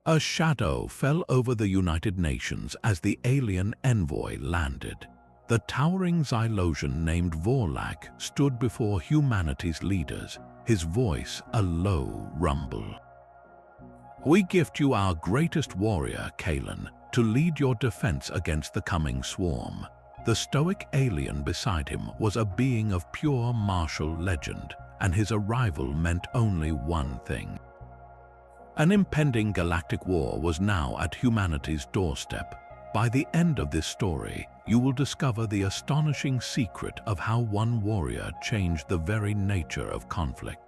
A shadow fell over the United Nations as the alien envoy landed. The towering Xylosian named Vorlak stood before humanity's leaders, his voice a low rumble. "We gift you our greatest warrior, Kaelen, to lead your defense against the coming swarm." The stoic alien beside him was a being of pure martial legend, and his arrival meant only one thing. An impending galactic war was now at humanity's doorstep. By the end of this story, you will discover the astonishing secret of how one warrior changed the very nature of conflict.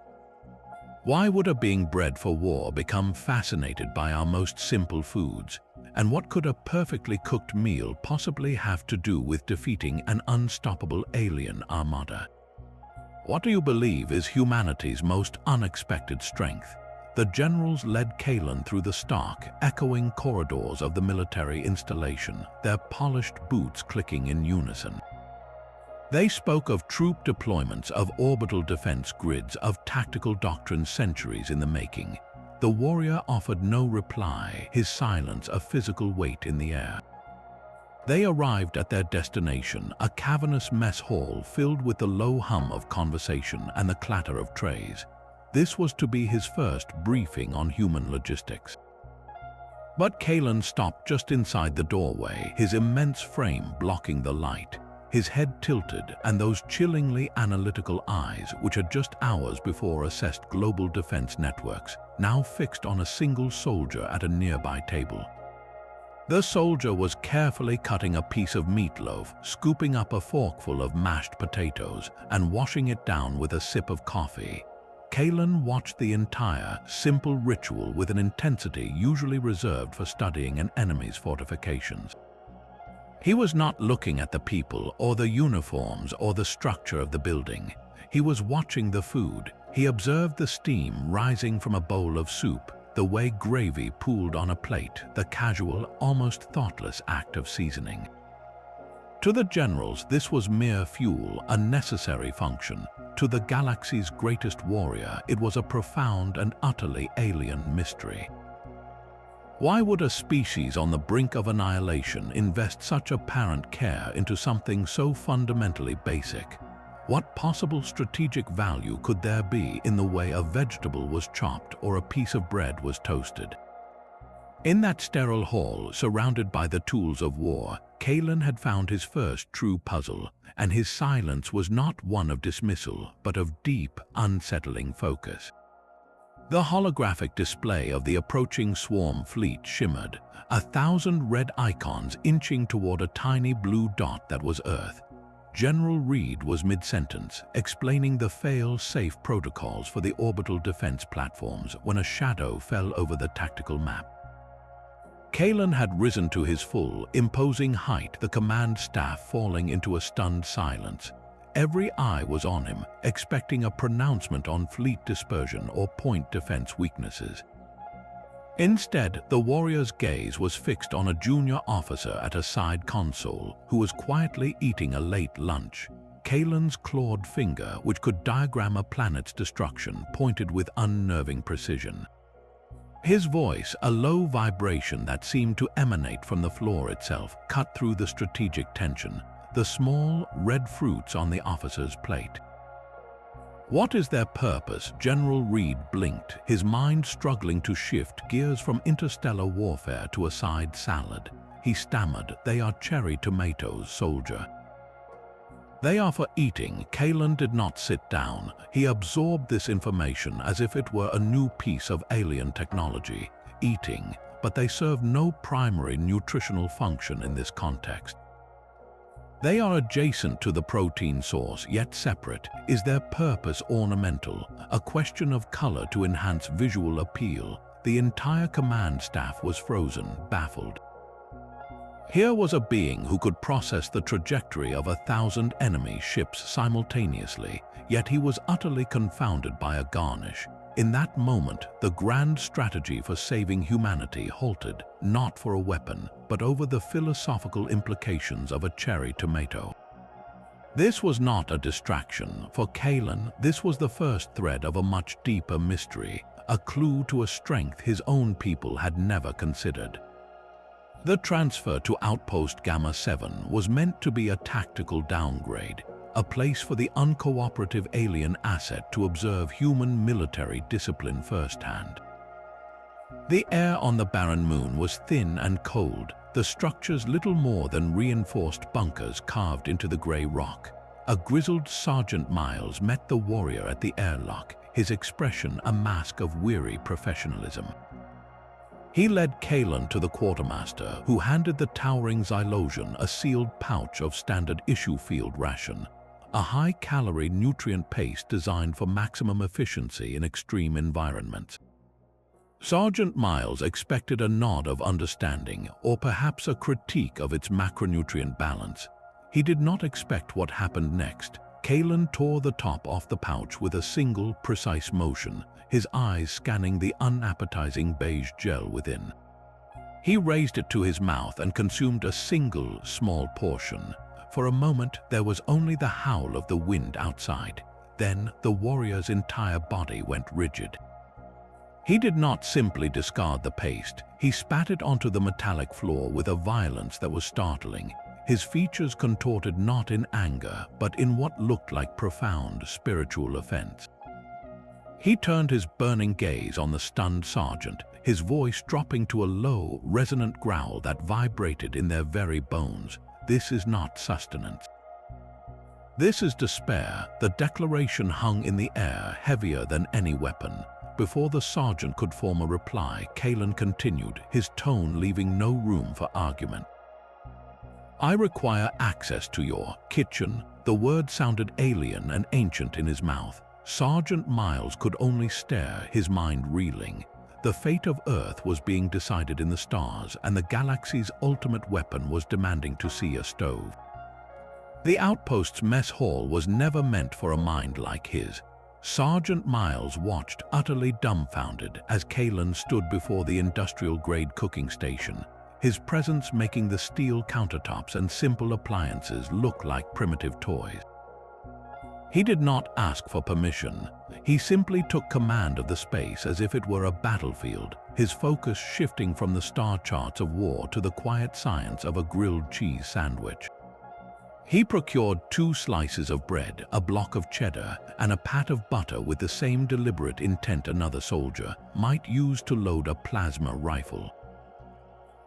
Why would a being bred for war become fascinated by our most simple foods? And what could a perfectly cooked meal possibly have to do with defeating an unstoppable alien armada? What do you believe is humanity's most unexpected strength? The generals led Kaelen through the stark, echoing corridors of the military installation, their polished boots clicking in unison. They spoke of troop deployments, of orbital defense grids, of tactical doctrines centuries in the making. The warrior offered no reply, his silence a physical weight in the air. They arrived at their destination, a cavernous mess hall filled with the low hum of conversation and the clatter of trays. This was to be his first briefing on human logistics. But Kaelen stopped just inside the doorway, his immense frame blocking the light. His head tilted, and those chillingly analytical eyes, which had just hours before assessed global defense networks, now fixed on a single soldier at a nearby table. The soldier was carefully cutting a piece of meatloaf, scooping up a forkful of mashed potatoes, and washing it down with a sip of coffee. Kaelen watched the entire, simple ritual with an intensity usually reserved for studying an enemy's fortifications. He was not looking at the people or the uniforms or the structure of the building. He was watching the food. He observed the steam rising from a bowl of soup, the way gravy pooled on a plate, the casual, almost thoughtless act of seasoning. To the generals, this was mere fuel, a necessary function. To the galaxy's greatest warrior, it was a profound and utterly alien mystery. Why would a species on the brink of annihilation invest such apparent care into something so fundamentally basic? What possible strategic value could there be in the way a vegetable was chopped or a piece of bread was toasted? In that sterile hall, surrounded by the tools of war, Kaelen had found his first true puzzle, and his silence was not one of dismissal, but of deep, unsettling focus. The holographic display of the approaching swarm fleet shimmered, 1,000 red icons inching toward a tiny blue dot that was Earth. General Reed was mid-sentence, explaining the fail-safe protocols for the orbital defense platforms when a shadow fell over the tactical map. Kaelen had risen to his full, imposing height, the command staff falling into a stunned silence. Every eye was on him, expecting a pronouncement on fleet dispersion or point defense weaknesses. Instead, the warrior's gaze was fixed on a junior officer at a side console who was quietly eating a late lunch. Kaelen's clawed finger, which could diagram a planet's destruction, pointed with unnerving precision. His voice, a low vibration that seemed to emanate from the floor itself, cut through the strategic tension. The small, red fruits on the officer's plate. What is their purpose? General Reed blinked, his mind struggling to shift gears from interstellar warfare to a side salad. He stammered, "They are cherry tomatoes, soldier." "They are for eating." Kaelen did not sit down. He absorbed this information as if it were a new piece of alien technology. Eating, but they serve no primary nutritional function in this context. They are adjacent to the protein source, yet separate. Is their purpose ornamental? A question of color to enhance visual appeal? The entire command staff was frozen, baffled. Here was a being who could process the trajectory of 1,000 enemy ships simultaneously, yet he was utterly confounded by a garnish. In that moment, the grand strategy for saving humanity halted, not for a weapon, but over the philosophical implications of a cherry tomato. This was not a distraction. For Kaelen, this was the first thread of a much deeper mystery, a clue to a strength his own people had never considered. The transfer to Outpost Gamma 7 was meant to be a tactical downgrade, a place for the uncooperative alien asset to observe human military discipline firsthand. The air on the barren moon was thin and cold, the structures little more than reinforced bunkers carved into the grey rock. A grizzled Sergeant Miles met the warrior at the airlock, his expression a mask of weary professionalism. He led Kaelen to the quartermaster, who handed the towering Xylosian a sealed pouch of standard issue field ration, a high-calorie nutrient paste designed for maximum efficiency in extreme environments. Sergeant Miles expected a nod of understanding or perhaps a critique of its macronutrient balance. He did not expect what happened next. Kaelen tore the top off the pouch with a single, precise motion, his eyes scanning the unappetizing beige gel within. He raised it to his mouth and consumed a single, small portion. For a moment, there was only the howl of the wind outside. Then, the warrior's entire body went rigid. He did not simply discard the paste. He spat it onto the metallic floor with a violence that was startling. His features contorted not in anger, but in what looked like profound spiritual offense. He turned his burning gaze on the stunned sergeant, his voice dropping to a low, resonant growl that vibrated in their very bones. This is not sustenance. This is despair. The declaration hung in the air, heavier than any weapon. Before the sergeant could form a reply, Kaelen continued, his tone leaving no room for argument. "I require access to your kitchen." The word sounded alien and ancient in his mouth. Sergeant Miles could only stare, his mind reeling. The fate of Earth was being decided in the stars, and the galaxy's ultimate weapon was demanding to see a stove. The outpost's mess hall was never meant for a mind like his. Sergeant Miles watched, utterly dumbfounded, as Kaelen stood before the industrial-grade cooking station, his presence making the steel countertops and simple appliances look like primitive toys. He did not ask for permission. He simply took command of the space as if it were a battlefield, his focus shifting from the star charts of war to the quiet science of a grilled cheese sandwich. He procured 2 slices of bread, a block of cheddar, and a pat of butter with the same deliberate intent another soldier might use to load a plasma rifle.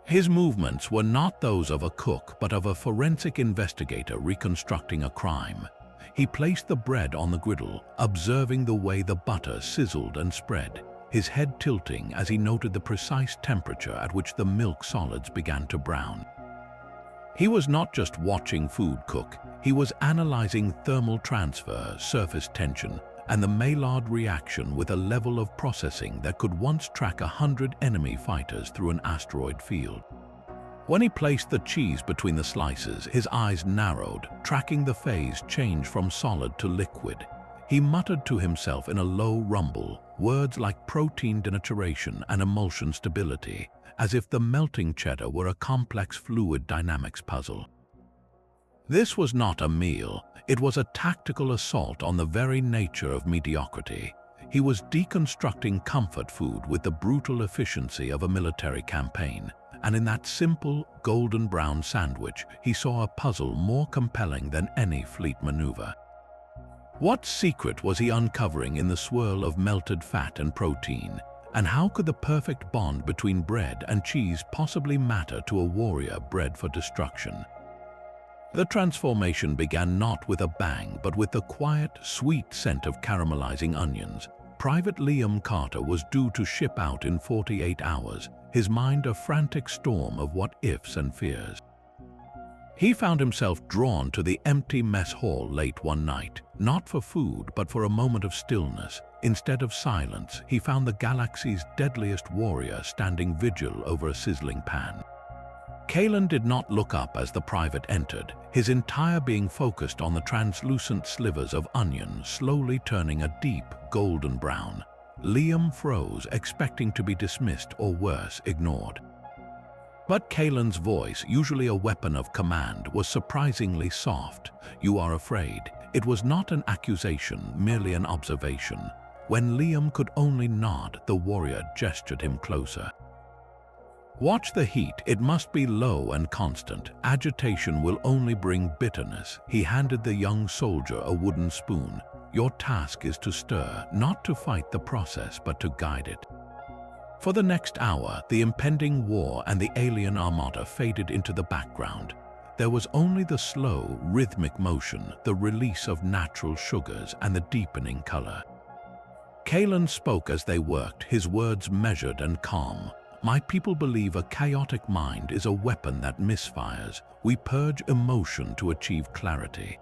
His movements were not those of a cook, but of a forensic investigator reconstructing a crime. He placed the bread on the griddle, observing the way the butter sizzled and spread, his head tilting as he noted the precise temperature at which the milk solids began to brown. He was not just watching food cook, he was analyzing thermal transfer, surface tension, and the Maillard reaction with a level of processing that could once track 100 enemy fighters through an asteroid field. When he placed the cheese between the slices, his eyes narrowed, tracking the phase change from solid to liquid. He muttered to himself in a low rumble, words like protein denaturation and emulsion stability, as if the melting cheddar were a complex fluid dynamics puzzle. This was not a meal, it was a tactical assault on the very nature of mediocrity. He was deconstructing comfort food with the brutal efficiency of a military campaign, and in that simple, golden brown sandwich, he saw a puzzle more compelling than any fleet maneuver. What secret was he uncovering in the swirl of melted fat and protein? And how could the perfect bond between bread and cheese possibly matter to a warrior bred for destruction? The transformation began not with a bang, but with the quiet, sweet scent of caramelizing onions. Private Liam Carter was due to ship out in 48 hours, his mind a frantic storm of what-ifs and fears. He found himself drawn to the empty mess hall late one night, not for food, but for a moment of stillness. Instead of silence, he found the galaxy's deadliest warrior standing vigil over a sizzling pan. Kaelen did not look up as the private entered, his entire being focused on the translucent slivers of onion slowly turning a deep, golden brown. Liam froze, expecting to be dismissed or worse, ignored. But Kaelen's voice, usually a weapon of command, was surprisingly soft. "You are afraid." It was not an accusation, merely an observation. When Liam could only nod, the warrior gestured him closer. "Watch the heat, it must be low and constant. Agitation will only bring bitterness." He handed the young soldier a wooden spoon. "Your task is to stir, not to fight the process, but to guide it." For the next hour, the impending war and the alien armada faded into the background. There was only the slow, rhythmic motion, the release of natural sugars, and the deepening color. Kaelen spoke as they worked, his words measured and calm. "My people believe a chaotic mind is a weapon that misfires. We purge emotion to achieve clarity.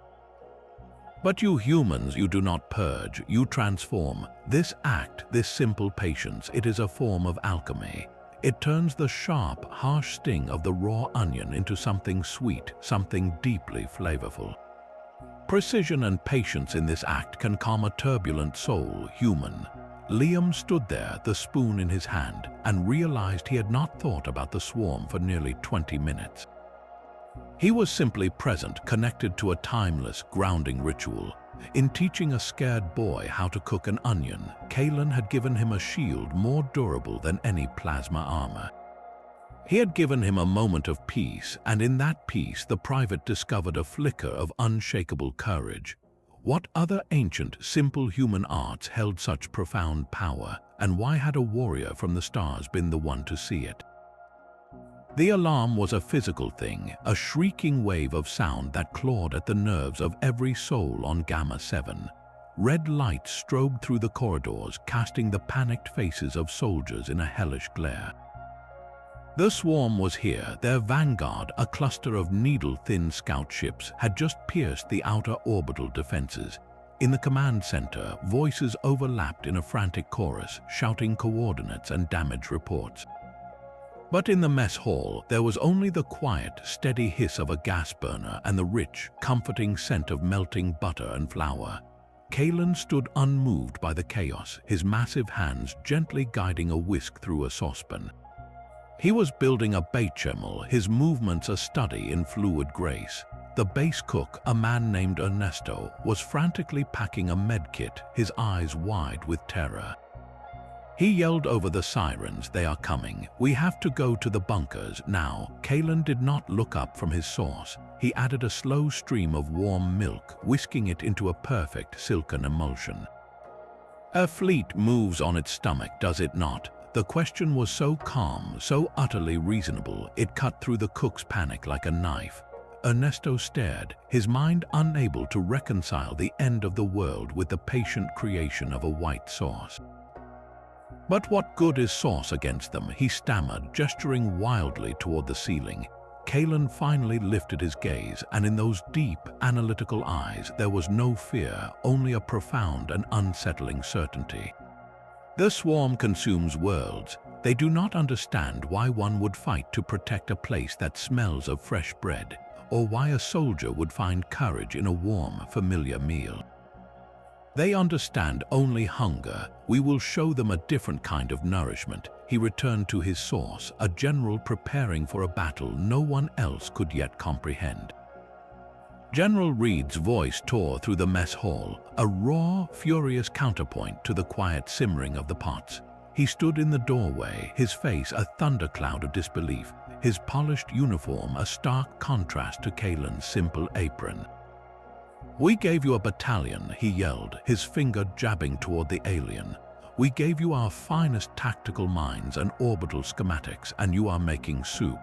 But you humans, you do not purge, you transform. This act, this simple patience, it is a form of alchemy. It turns the sharp, harsh sting of the raw onion into something sweet, something deeply flavorful. Precision and patience in this act can calm a turbulent soul, human." Liam stood there, the spoon in his hand, and realized he had not thought about the swarm for nearly 20 minutes. He was simply present, connected to a timeless, grounding ritual. In teaching a scared boy how to cook an onion, Kaelen had given him a shield more durable than any plasma armor. He had given him a moment of peace, and in that peace the private discovered a flicker of unshakable courage. What other ancient, simple human arts held such profound power, and why had a warrior from the stars been the one to see it? The alarm was a physical thing, a shrieking wave of sound that clawed at the nerves of every soul on Gamma 7. Red light strobed through the corridors, casting the panicked faces of soldiers in a hellish glare. The swarm was here. Their vanguard, a cluster of needle-thin scout ships, had just pierced the outer orbital defenses. In the command center, voices overlapped in a frantic chorus, shouting coordinates and damage reports. But in the mess hall, there was only the quiet, steady hiss of a gas burner and the rich, comforting scent of melting butter and flour. Kaelen stood unmoved by the chaos, his massive hands gently guiding a whisk through a saucepan. He was building a bechamel, his movements a study in fluid grace. The base cook, a man named Ernesto, was frantically packing a medkit, his eyes wide with terror. He yelled over the sirens, "They are coming. We have to go to the bunkers now." Kaelen did not look up from his sauce. He added a slow stream of warm milk, whisking it into a perfect silken emulsion. "A fleet moves on its stomach, does it not?" The question was so calm, so utterly reasonable, it cut through the cook's panic like a knife. Ernesto stared, his mind unable to reconcile the end of the world with the patient creation of a white sauce. "But what good is sauce against them?" he stammered, gesturing wildly toward the ceiling. Kaelen finally lifted his gaze, and in those deep, analytical eyes there was no fear, only a profound and unsettling certainty. "The swarm consumes worlds. They do not understand why one would fight to protect a place that smells of fresh bread, or why a soldier would find courage in a warm, familiar meal. They understand only hunger. We will show them a different kind of nourishment." He returned to his source, a general preparing for a battle no one else could yet comprehend. General Reed's voice tore through the mess hall, a raw, furious counterpoint to the quiet simmering of the pots. He stood in the doorway, his face a thundercloud of disbelief, his polished uniform a stark contrast to Kaelen's simple apron. "We gave you a battalion," he yelled, his finger jabbing toward the alien. "We gave you our finest tactical minds and orbital schematics, and you are making soup."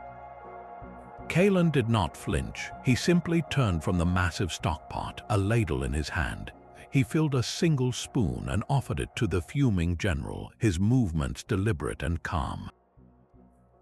Kaelen did not flinch. He simply turned from the massive stockpot, a ladle in his hand. He filled a single spoon and offered it to the fuming general, his movements deliberate and calm.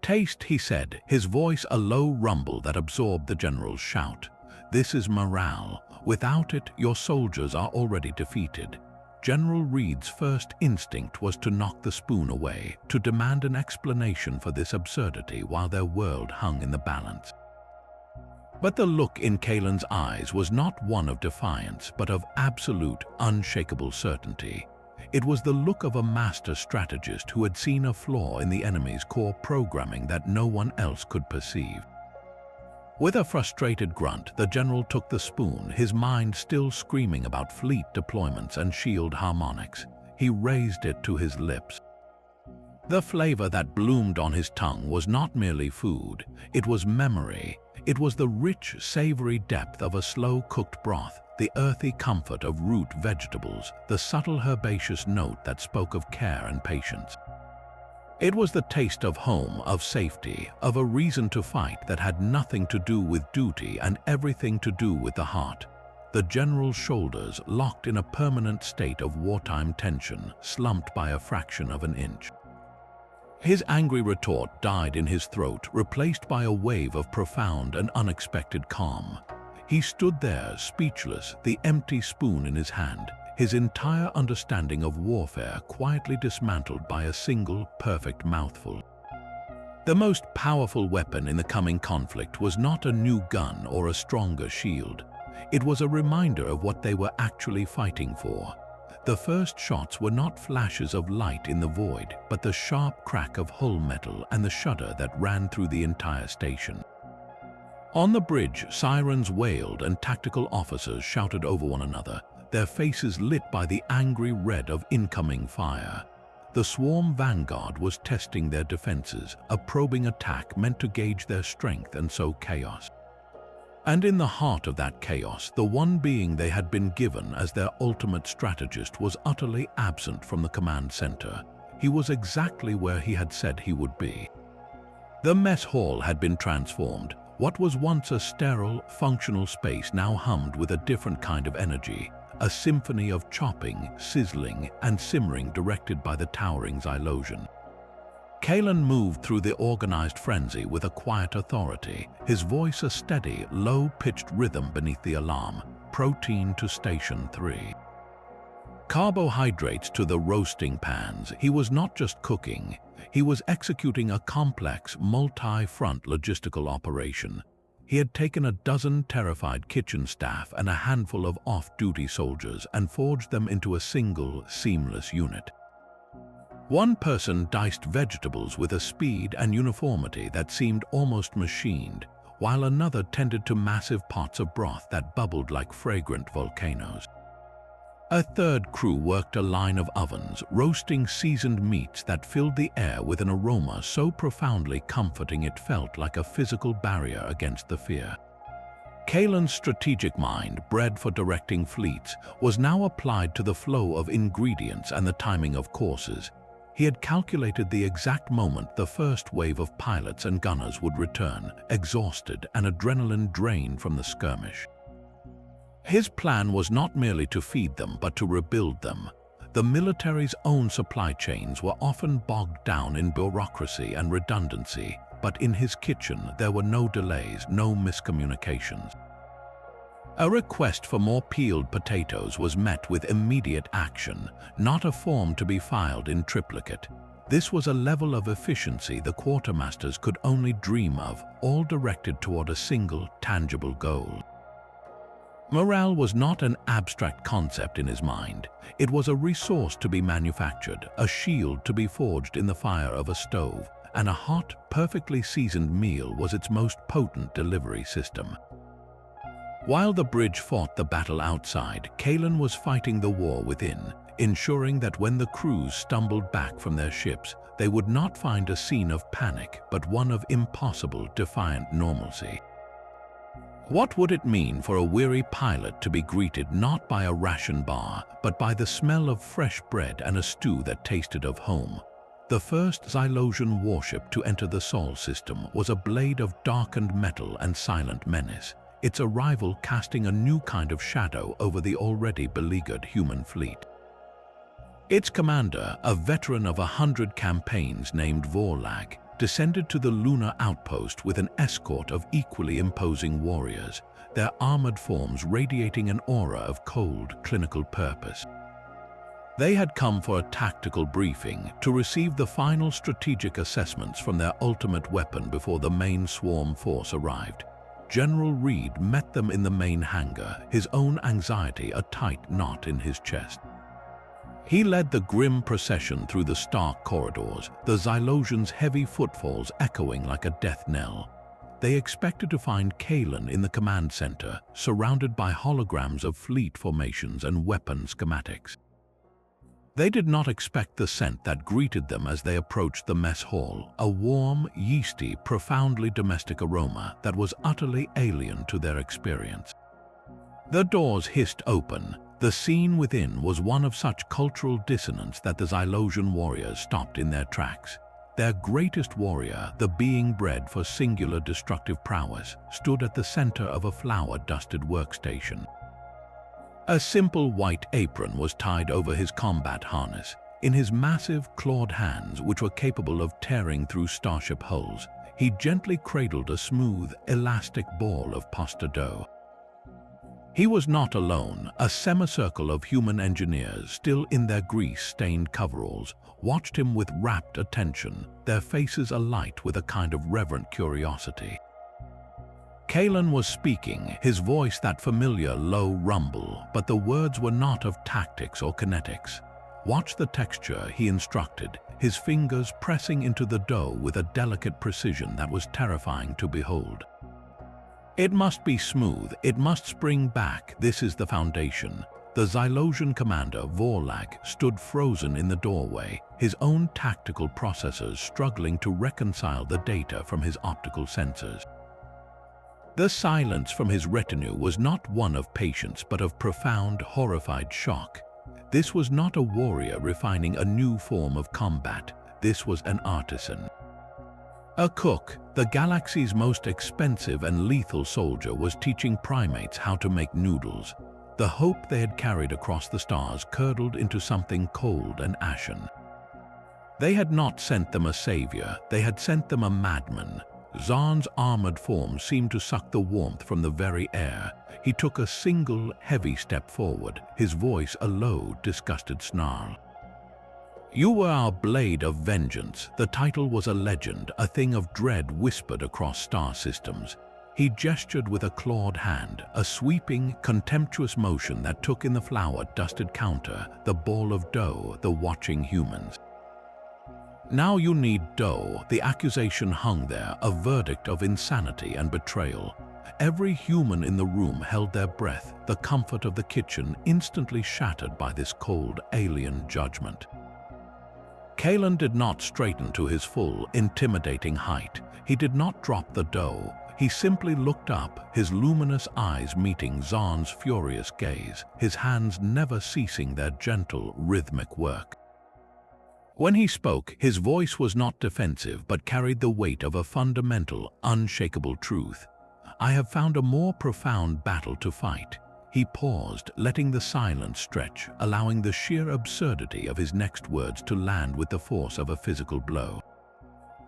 "Taste," he said, his voice a low rumble that absorbed the general's shout. "This is morale. Without it, your soldiers are already defeated." General Reed's first instinct was to knock the spoon away, to demand an explanation for this absurdity while their world hung in the balance. But the look in Kaelen's eyes was not one of defiance, but of absolute, unshakable certainty. It was the look of a master strategist who had seen a flaw in the enemy's core programming that no one else could perceive. With a frustrated grunt, the general took the spoon, his mind still screaming about fleet deployments and shield harmonics. he raised it to his lips. The flavor that bloomed on his tongue was not merely food, it was memory. It was the rich, savory depth of a slow-cooked broth, the earthy comfort of root vegetables, the subtle herbaceous note that spoke of care and patience. It was the taste of home, of safety, of a reason to fight that had nothing to do with duty and everything to do with the heart. The general's shoulders, locked in a permanent state of wartime tension, slumped by a fraction of an inch. His angry retort died in his throat, replaced by a wave of profound and unexpected calm. He stood there, speechless, the empty spoon in his hand, his entire understanding of warfare quietly dismantled by a single, perfect mouthful. The most powerful weapon in the coming conflict was not a new gun or a stronger shield. It was a reminder of what they were actually fighting for. The first shots were not flashes of light in the void, but the sharp crack of hull metal and the shudder that ran through the entire station. On the bridge, sirens wailed and tactical officers shouted over one another, their faces lit by the angry red of incoming fire. The swarm vanguard was testing their defenses, a probing attack meant to gauge their strength and sow chaos. And in the heart of that chaos, the one being they had been given as their ultimate strategist was utterly absent from the command center. He was exactly where he had said he would be. The mess hall had been transformed. What was once a sterile, functional space now hummed with a different kind of energy, a symphony of chopping, sizzling, and simmering directed by the towering Xylosion. Kaelen moved through the organized frenzy with a quiet authority, his voice a steady, low-pitched rhythm beneath the alarm. Protein to Station 3. Carbohydrates to the roasting pans. He was not just cooking, he was executing a complex, multi-front logistical operation. He had taken a dozen terrified kitchen staff and a handful of off-duty soldiers and forged them into a single, seamless unit. One person diced vegetables with a speed and uniformity that seemed almost machined, while another tended to massive pots of broth that bubbled like fragrant volcanoes. A third crew worked a line of ovens, roasting seasoned meats that filled the air with an aroma so profoundly comforting it felt like a physical barrier against the fear. Kaelen's strategic mind, bred for directing fleets, was now applied to the flow of ingredients and the timing of courses. He had calculated the exact moment the first wave of pilots and gunners would return, exhausted and adrenaline drained from the skirmish. His plan was not merely to feed them, but to rebuild them. The military's own supply chains were often bogged down in bureaucracy and redundancy, but in his kitchen there were no delays, no miscommunications. A request for more peeled potatoes was met with immediate action, not a form to be filed in triplicate. This was a level of efficiency the quartermasters could only dream of, all directed toward a single, tangible goal. Morale was not an abstract concept in his mind. It was a resource to be manufactured, a shield to be forged in the fire of a stove, and a hot, perfectly seasoned meal was its most potent delivery system. While the bridge fought the battle outside, Kaelen was fighting the war within, ensuring that when the crews stumbled back from their ships, they would not find a scene of panic, but one of impossible, defiant normalcy. What would it mean for a weary pilot to be greeted not by a ration bar, but by the smell of fresh bread and a stew that tasted of home? The first Xylosian warship to enter the Sol system was a blade of darkened metal and silent menace, its arrival casting a new kind of shadow over the already beleaguered human fleet. Its commander, a veteran of 100 campaigns named Vorlag, descended to the lunar outpost with an escort of equally imposing warriors, their armored forms radiating an aura of cold, clinical purpose. They had come for a tactical briefing to receive the final strategic assessments from their ultimate weapon before the main swarm force arrived. General Reed met them in the main hangar, his own anxiety a tight knot in his chest. He led the grim procession through the stark corridors, the Xylosians' heavy footfalls echoing like a death knell. They expected to find Kaelen in the command center, surrounded by holograms of fleet formations and weapon schematics. They did not expect the scent that greeted them as they approached the mess hall, a warm, yeasty, profoundly domestic aroma that was utterly alien to their experience. The doors hissed open. The scene within was one of such cultural dissonance that the Xylosian warriors stopped in their tracks. Their greatest warrior, the being bred for singular destructive prowess, stood at the center of a flour-dusted workstation. A simple white apron was tied over his combat harness. In his massive, clawed hands, which were capable of tearing through starship hulls, he gently cradled a smooth, elastic ball of pasta dough. He was not alone. A semicircle of human engineers, still in their grease-stained coveralls, watched him with rapt attention, their faces alight with a kind of reverent curiosity. Kaelen was speaking, his voice that familiar low rumble, but the words were not of tactics or kinetics. Watch the texture, he instructed, his fingers pressing into the dough with a delicate precision that was terrifying to behold. It must be smooth, it must spring back, this is the foundation. The Xylosian commander, Vorlak, stood frozen in the doorway, his own tactical processors struggling to reconcile the data from his optical sensors. The silence from his retinue was not one of patience but of profound, horrified shock. This was not a warrior refining a new form of combat, this was an artisan. A cook, the galaxy's most expensive and lethal soldier, was teaching primates how to make noodles. The hope they had carried across the stars curdled into something cold and ashen. They had not sent them a savior, they had sent them a madman. Zahn's armored form seemed to suck the warmth from the very air. He took a single, heavy step forward, his voice a low, disgusted snarl. You were our blade of vengeance. The title was a legend, a thing of dread whispered across star systems. He gestured with a clawed hand, a sweeping, contemptuous motion that took in the flour-dusted counter, the ball of dough, the watching humans. Now you need dough. The accusation hung there, a verdict of insanity and betrayal. Every human in the room held their breath, the comfort of the kitchen instantly shattered by this cold, alien judgment. Kaelen did not straighten to his full, intimidating height. He did not drop the dough. He simply looked up, his luminous eyes meeting Zahn's furious gaze, his hands never ceasing their gentle, rhythmic work. When he spoke, his voice was not defensive but carried the weight of a fundamental, unshakable truth. I have found a more profound battle to fight. He paused, letting the silence stretch, allowing the sheer absurdity of his next words to land with the force of a physical blow.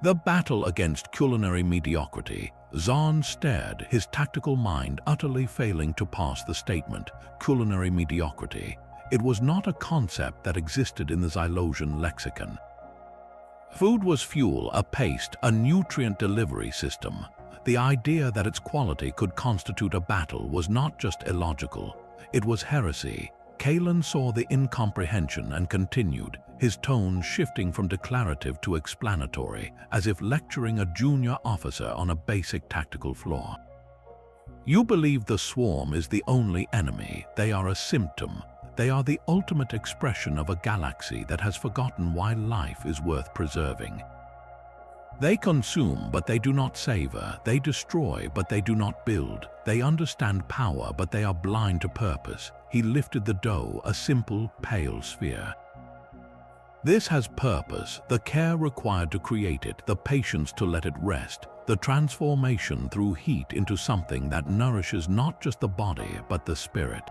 The battle against culinary mediocrity. Zahn stared, his tactical mind utterly failing to pass the statement, culinary mediocrity. It was not a concept that existed in the Xylosian lexicon. Food was fuel, a paste, a nutrient delivery system. The idea that its quality could constitute a battle was not just illogical, it was heresy. Kaelen saw the incomprehension and continued, his tone shifting from declarative to explanatory, as if lecturing a junior officer on a basic tactical flaw. You believe the swarm is the only enemy. They are a symptom. They are the ultimate expression of a galaxy that has forgotten why life is worth preserving. They consume, but they do not savor. They destroy, but they do not build. They understand power, but they are blind to purpose. He lifted the dough, a simple, pale sphere. This has purpose, the care required to create it, the patience to let it rest, the transformation through heat into something that nourishes not just the body, but the spirit.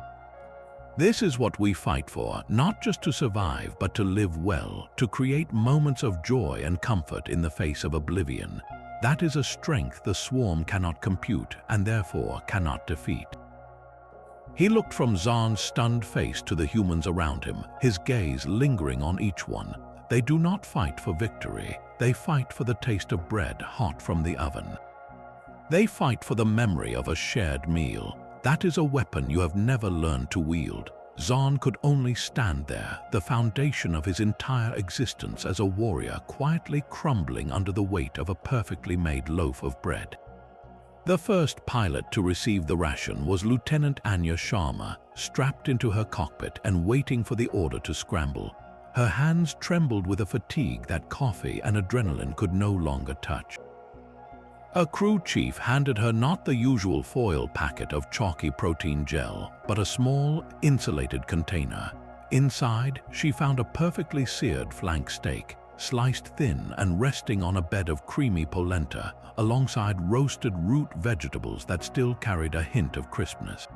This is what we fight for, not just to survive, but to live well, to create moments of joy and comfort in the face of oblivion. That is a strength the swarm cannot compute and therefore cannot defeat. He looked from Zahn's stunned face to the humans around him, his gaze lingering on each one. They do not fight for victory, they fight for the taste of bread hot from the oven. They fight for the memory of a shared meal. That is a weapon you have never learned to wield. Zahn could only stand there, the foundation of his entire existence as a warrior quietly crumbling under the weight of a perfectly made loaf of bread. The first pilot to receive the ration was Lieutenant Anya Sharma, strapped into her cockpit and waiting for the order to scramble. Her hands trembled with a fatigue that coffee and adrenaline could no longer touch. A crew chief handed her not the usual foil packet of chalky protein gel, but a small, insulated container. Inside, she found a perfectly seared flank steak, sliced thin and resting on a bed of creamy polenta, alongside roasted root vegetables that still carried a hint of crispness.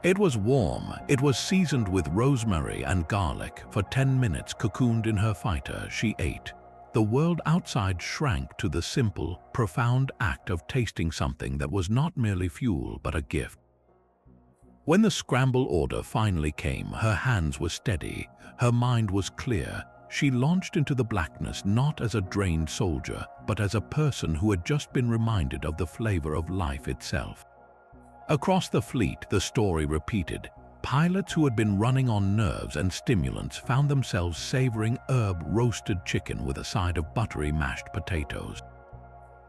It was warm, it was seasoned with rosemary and garlic. For 10 minutes, cocooned in her fighter, she ate. The world outside shrank to the simple, profound act of tasting something that was not merely fuel but a gift. When the scramble order finally came, her hands were steady, her mind was clear. She launched into the blackness not as a drained soldier, but as a person who had just been reminded of the flavor of life itself. Across the fleet, the story repeated. Pilots who had been running on nerves and stimulants found themselves savoring herb-roasted chicken with a side of buttery mashed potatoes.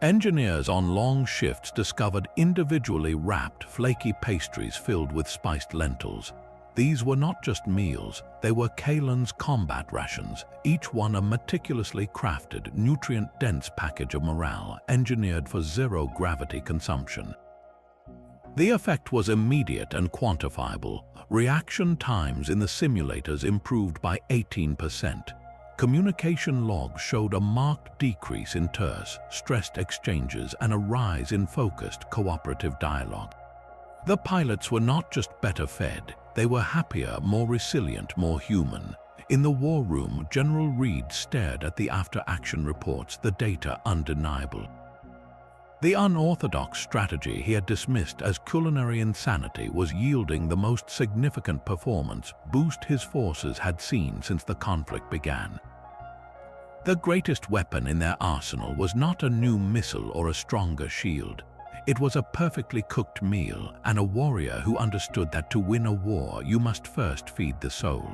Engineers on long shifts discovered individually wrapped, flaky pastries filled with spiced lentils. These were not just meals, they were Kaelen's combat rations, each one a meticulously crafted, nutrient-dense package of morale engineered for zero-gravity consumption. The effect was immediate and quantifiable. Reaction times in the simulators improved by 18%. Communication logs showed a marked decrease in terse, stressed exchanges and a rise in focused, cooperative dialogue. The pilots were not just better fed, they were happier, more resilient, more human. In the war room, General Reed stared at the after-action reports, the data undeniable. The unorthodox strategy he had dismissed as culinary insanity was yielding the most significant performance boost his forces had seen since the conflict began. The greatest weapon in their arsenal was not a new missile or a stronger shield. It was a perfectly cooked meal and a warrior who understood that to win a war you must first feed the soul.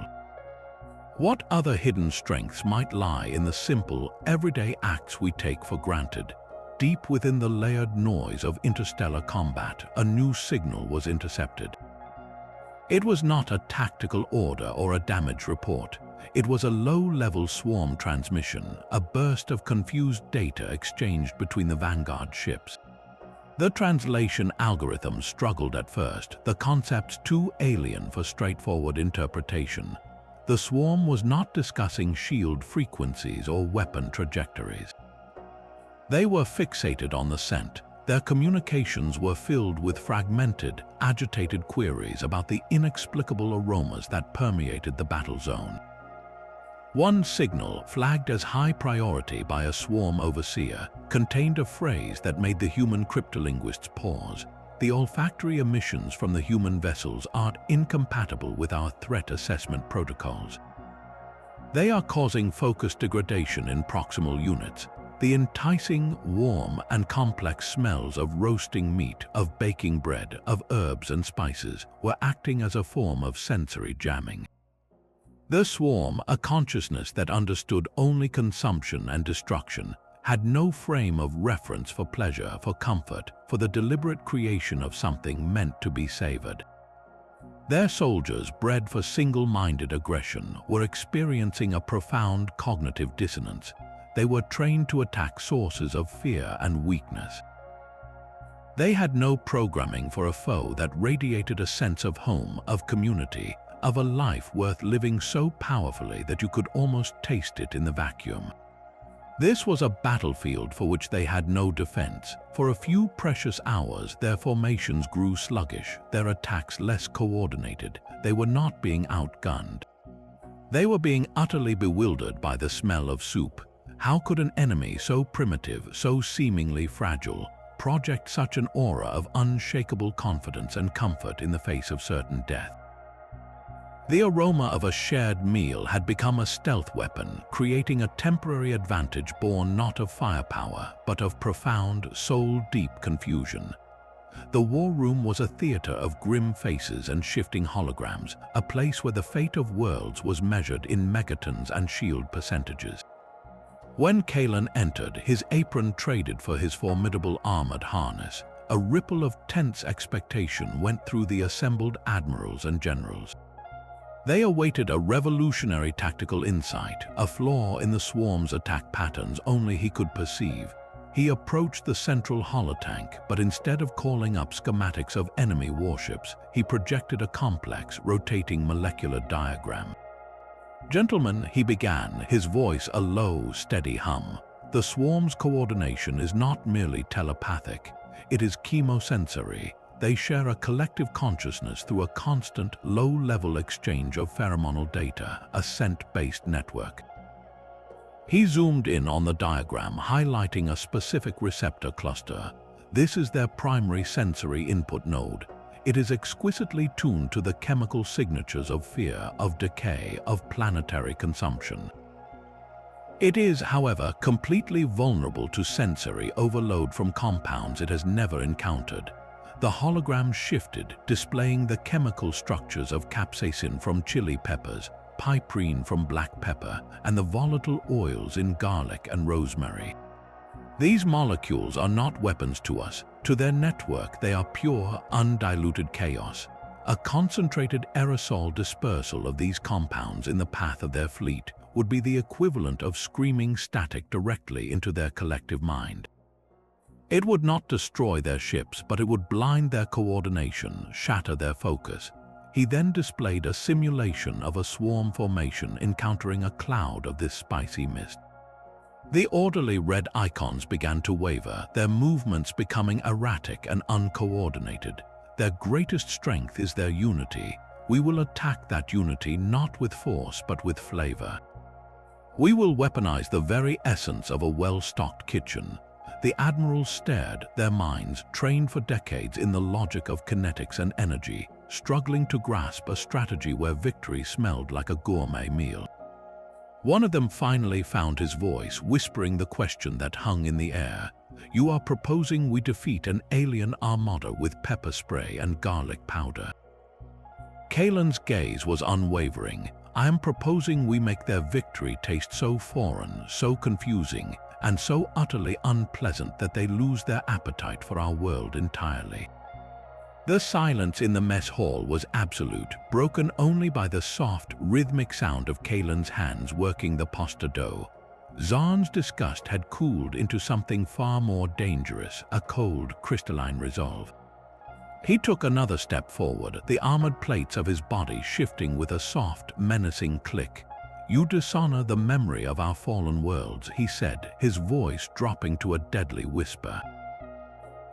What other hidden strengths might lie in the simple, everyday acts we take for granted? Deep within the layered noise of interstellar combat, a new signal was intercepted. It was not a tactical order or a damage report. It was a low-level swarm transmission, a burst of confused data exchanged between the vanguard ships. The translation algorithm struggled at first, the concepts too alien for straightforward interpretation. The swarm was not discussing shield frequencies or weapon trajectories. They were fixated on the scent. Their communications were filled with fragmented, agitated queries about the inexplicable aromas that permeated the battle zone. One signal, flagged as high priority by a swarm overseer, contained a phrase that made the human cryptolinguists pause. The olfactory emissions from the human vessels are incompatible with our threat assessment protocols. They are causing focus degradation in proximal units. The enticing, warm, and complex smells of roasting meat, of baking bread, of herbs and spices were acting as a form of sensory jamming. The swarm, a consciousness that understood only consumption and destruction, had no frame of reference for pleasure, for comfort, for the deliberate creation of something meant to be savored. Their soldiers, bred for single-minded aggression, were experiencing a profound cognitive dissonance. They were trained to attack sources of fear and weakness. They had no programming for a foe that radiated a sense of home, of community, of a life worth living so powerfully that you could almost taste it in the vacuum. This was a battlefield for which they had no defense. For a few precious hours, their formations grew sluggish, their attacks less coordinated. They were not being outgunned. They were being utterly bewildered by the smell of soup. How could an enemy so primitive, so seemingly fragile, project such an aura of unshakable confidence and comfort in the face of certain death? The aroma of a shared meal had become a stealth weapon, creating a temporary advantage born not of firepower, but of profound, soul-deep confusion. The war room was a theater of grim faces and shifting holograms, a place where the fate of worlds was measured in megatons and shield percentages. When Kaelen entered, his apron traded for his formidable armored harness. A ripple of tense expectation went through the assembled admirals and generals. They awaited a revolutionary tactical insight, a flaw in the swarm's attack patterns only he could perceive. He approached the central holotank, but instead of calling up schematics of enemy warships, he projected a complex, rotating molecular diagram. "Gentlemen," he began, his voice a low, steady hum. "The swarm's coordination is not merely telepathic, it is chemosensory. They share a collective consciousness through a constant, low-level exchange of pheromonal data, a scent-based network." He zoomed in on the diagram, highlighting a specific receptor cluster. This is their primary sensory input node. It is exquisitely tuned to the chemical signatures of fear, of decay, of planetary consumption. It is, however, completely vulnerable to sensory overload from compounds it has never encountered. The hologram shifted, displaying the chemical structures of capsaicin from chili peppers, piperine from black pepper, and the volatile oils in garlic and rosemary. These molecules are not weapons to us. To their network, they are pure, undiluted chaos. A concentrated aerosol dispersal of these compounds in the path of their fleet would be the equivalent of screaming static directly into their collective mind. It would not destroy their ships, but it would blind their coordination, shatter their focus. He then displayed a simulation of a swarm formation encountering a cloud of this spicy mist. The orderly red icons began to waver, their movements becoming erratic and uncoordinated. Their greatest strength is their unity. We will attack that unity not with force but with flavor. We will weaponize the very essence of a well-stocked kitchen. The admirals stared, their minds, trained for decades in the logic of kinetics and energy, struggling to grasp a strategy where victory smelled like a gourmet meal. One of them finally found his voice, whispering the question that hung in the air. "You are proposing we defeat an alien armada with pepper spray and garlic powder?" Kaelen's gaze was unwavering. "I am proposing we make their victory taste so foreign, so confusing, and so utterly unpleasant that they lose their appetite for our world entirely." The silence in the mess hall was absolute, broken only by the soft, rhythmic sound of Kaelen's hands working the pasta dough. Zahn's disgust had cooled into something far more dangerous, a cold, crystalline resolve. He took another step forward, the armored plates of his body shifting with a soft, menacing click. "You dishonor the memory of our fallen worlds," he said, his voice dropping to a deadly whisper.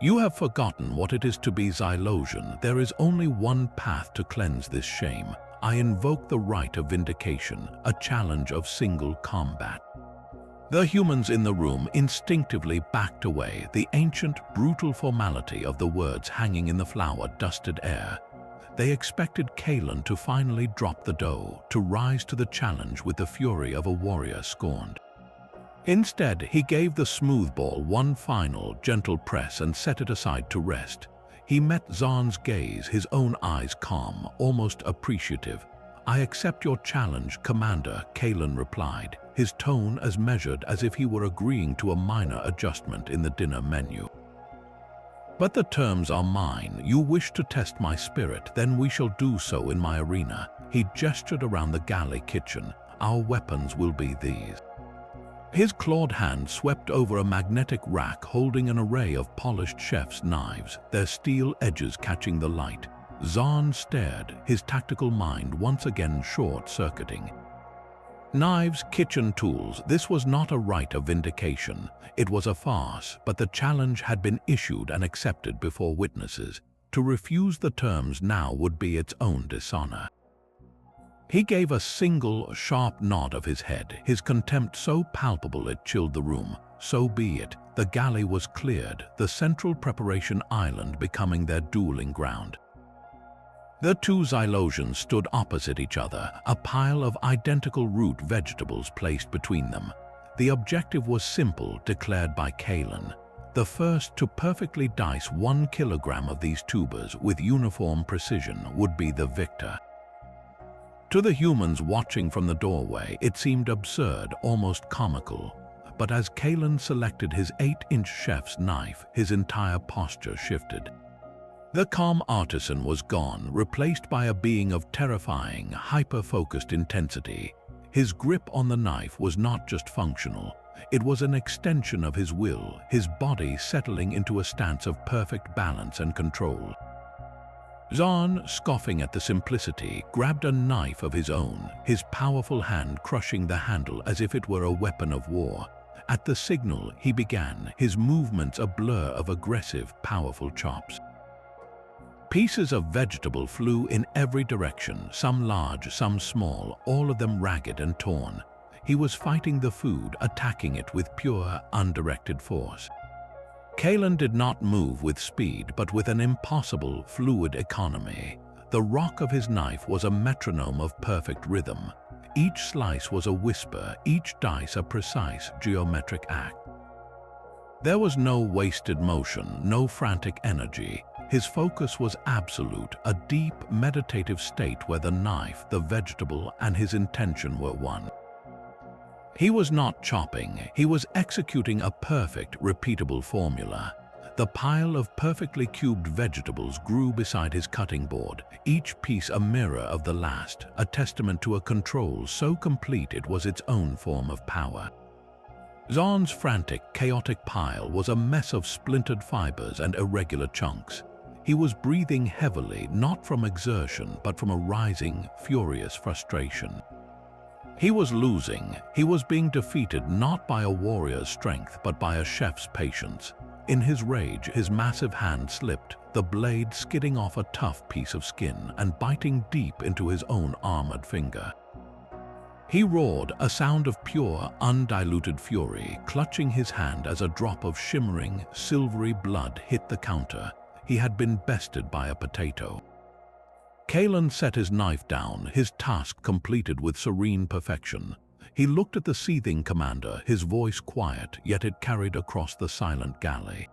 "You have forgotten what it is to be Xylosian. There is only one path to cleanse this shame. I invoke the right of vindication, a challenge of single combat." The humans in the room instinctively backed away, the ancient, brutal formality of the words hanging in the flour-dusted air. They expected Kaelen to finally drop the dough, to rise to the challenge with the fury of a warrior scorned. Instead, he gave the smooth ball one final, gentle press and set it aside to rest. He met Zahn's gaze, his own eyes calm, almost appreciative. "I accept your challenge, Commander," Kaelen replied, his tone as measured as if he were agreeing to a minor adjustment in the dinner menu. "But the terms are mine. You wish to test my spirit, then we shall do so in my arena." He gestured around the galley kitchen. "Our weapons will be these." His clawed hand swept over a magnetic rack holding an array of polished chef's knives, their steel edges catching the light. Zahn stared, his tactical mind once again short-circuiting. Knives, kitchen tools, this was not a rite of vindication. It was a farce, but the challenge had been issued and accepted before witnesses. To refuse the terms now would be its own dishonor. He gave a single, sharp nod of his head, his contempt so palpable it chilled the room. So be it. The galley was cleared, the central preparation island becoming their dueling ground. The two Xylosians stood opposite each other, a pile of identical root vegetables placed between them. The objective was simple, declared by Kaelen. The first to perfectly dice 1 kilogram of these tubers with uniform precision would be the victor. To the humans watching from the doorway, it seemed absurd, almost comical. But as Kaelen selected his 8-inch chef's knife, his entire posture shifted. The calm artisan was gone, replaced by a being of terrifying, hyper-focused intensity. His grip on the knife was not just functional. It was an extension of his will, his body settling into a stance of perfect balance and control. Zahn, scoffing at the simplicity, grabbed a knife of his own, his powerful hand crushing the handle as if it were a weapon of war. At the signal, he began, his movements a blur of aggressive, powerful chops. Pieces of vegetable flew in every direction, some large, some small, all of them ragged and torn. He was fighting the food, attacking it with pure, undirected force. Kaelen did not move with speed, but with an impossible, fluid economy. The rock of his knife was a metronome of perfect rhythm. Each slice was a whisper, each dice a precise, geometric act. There was no wasted motion, no frantic energy. His focus was absolute, a deep, meditative state where the knife, the vegetable, and his intention were one. He was not chopping, he was executing a perfect, repeatable formula. The pile of perfectly cubed vegetables grew beside his cutting board, each piece a mirror of the last, a testament to a control so complete it was its own form of power. Zahn's frantic, chaotic pile was a mess of splintered fibers and irregular chunks. He was breathing heavily, not from exertion, but from a rising, furious frustration. He was losing. He was being defeated not by a warrior's strength, but by a chef's patience. In his rage, his massive hand slipped, the blade skidding off a tough piece of skin and biting deep into his own armored finger. He roared, a sound of pure, undiluted fury, clutching his hand as a drop of shimmering, silvery blood hit the counter. He had been bested by a potato. Kaelen set his knife down, his task completed with serene perfection. He looked at the seething commander, his voice quiet, yet it carried across the silent galley.